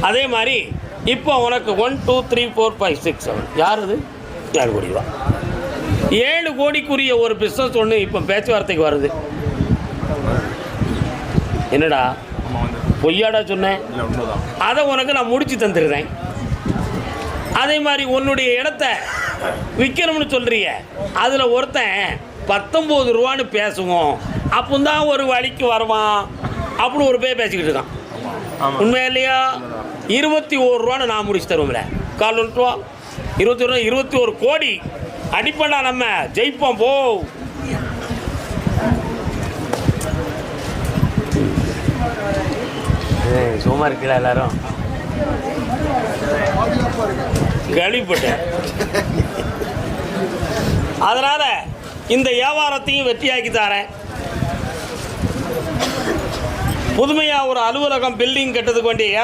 அதே மாதிரி இப்போ உனக்கு 1 2 3 4 5 6 7 யார் அது 7 கோடி ரூபா. 7 கோடிக்குரிய ஒரு பிஸ்னஸ் ஒன்று இப்போ பேச்சுவார்த்தைக்கு வருது. என்னடா பொய்யாடா சொன்னேன்? அதை உனக்கு நான் முடிச்சு தந்துடுறேன். அதே மாதிரி உன்னுடைய இடத்த விற்கணும்னு சொல்கிறிய, அதில் ஒருத்தன் 19 ரூபான்னு பேசுவோம், அப்போ தான் ஒரு வழிக்கு வருவான் அப்படி ஒரு பேர் பேசிக்கிட்டு இருக்கான். உண்மையா இல்லையா? 21 ரூபான்னு நான் முடிச்சு தருவோம்ல. கால் 1 ரூபா 21 ரூபா 21 கோடி அடிப்படா, நம்ம ஜெயிப்போம் போ. சும்மா இருக்கல எல்லாரும் கேள்விப்பட்டேன். அதனால இந்த வியாபாரத்தையும் வெற்றியாக்கி தரேன். புதுமையாக ஒரு அலுவலகம் பில்டிங் கட்டுறதுக்கு வேண்டிய